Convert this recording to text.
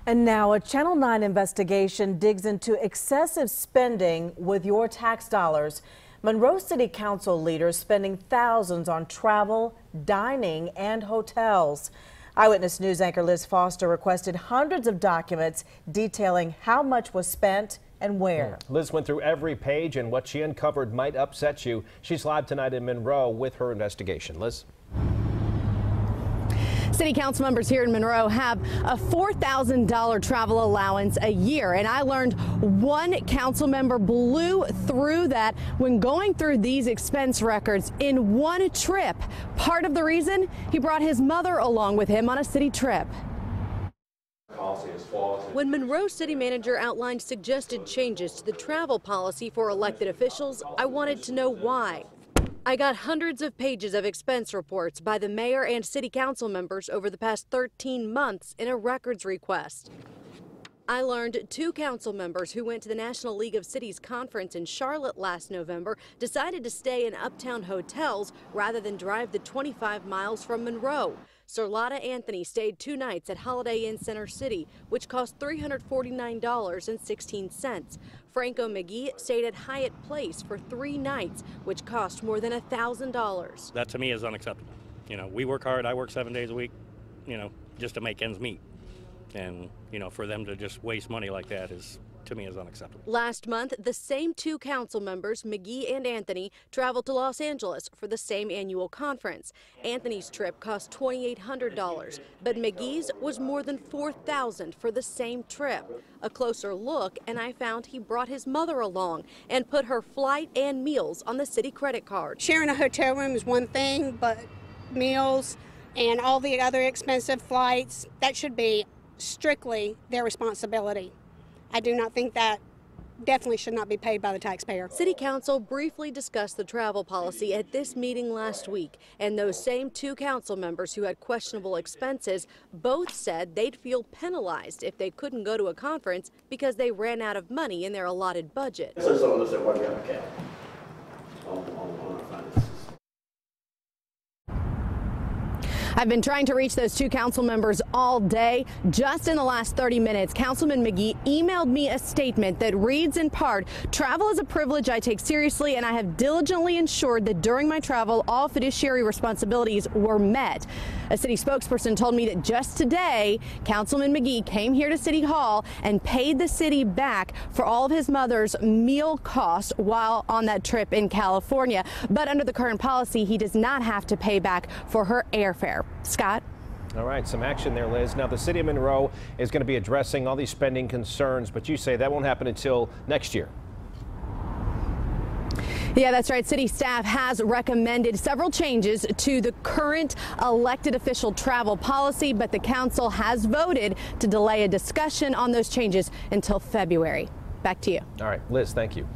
And now a Channel 9 investigation digs into excessive spending with your tax dollars. Monroe City Council leaders spending thousands on travel, dining, and hotels. Eyewitness News anchor Liz Foster requested hundreds of documents detailing how much was spent and where. Liz went through every page, and what she uncovered might upset you. She's live tonight in Monroe with her investigation. Liz? City council members here in Monroe have a $4,000 travel allowance a year, and I learned one council member blew through that when going through these expense records in one trip. Part of the reason, he brought his mother along with him on a city trip. When Monroe City Manager outlined suggested changes to the travel policy for elected officials, I wanted to know why. I got hundreds of pages of expense reports by the mayor and city council members over the past 13 months in a records request. I learned two council members who went to the National League of Cities conference in Charlotte last November decided to stay in uptown hotels rather than drive the 25 miles from Monroe. Sir Lotta Anthony stayed 2 nights at Holiday Inn Center City, which cost $349.16. Franco McGee stayed at Hyatt Place for 3 nights, which cost more than $1,000. That to me is unacceptable. You know, we work hard. I work 7 days a week, just to make ends meet. And, for them to just waste money like that to me is unacceptable. Last month, the same two council members, McGee and Anthony, traveled to Los Angeles for the same annual conference. Anthony's trip cost $2,800, but McGee's was more than $4,000 for the same trip. A closer look, and I found he brought his mother along and put her flight and meals on the city credit card. Sharing a hotel room is one thing, but meals and all the other expensive flights, that should be strictly their responsibility. I do not think that definitely should not be paid by the taxpayer. City Council briefly discussed the travel policy at this meeting last week, and those same two council members who had questionable expenses both said they'd feel penalized if they couldn't go to a conference because they ran out of money in their allotted budget. So some of us that work on account on our finances. I've been trying to reach those two council members all day. Just in the last 30 minutes, Councilman McGee emailed me a statement that reads in part, "Travel is a privilege I take seriously, and I have diligently ensured that during my travel, all fiduciary responsibilities were met." A city spokesperson told me that just today, Councilman McGee came here to City Hall and paid the city back for all of his mother's meal costs while on that trip in California. But under the current policy, he does not have to pay back for her airfare. Scott? All right, some action there, Liz. Now, the city of Monroe is going to be addressing all these spending concerns, but you say that won't happen until next year. Yeah, that's right. City staff has recommended several changes to the current elected official travel policy, but the council has voted to delay a discussion on those changes until February. Back to you. All right, Liz, thank you.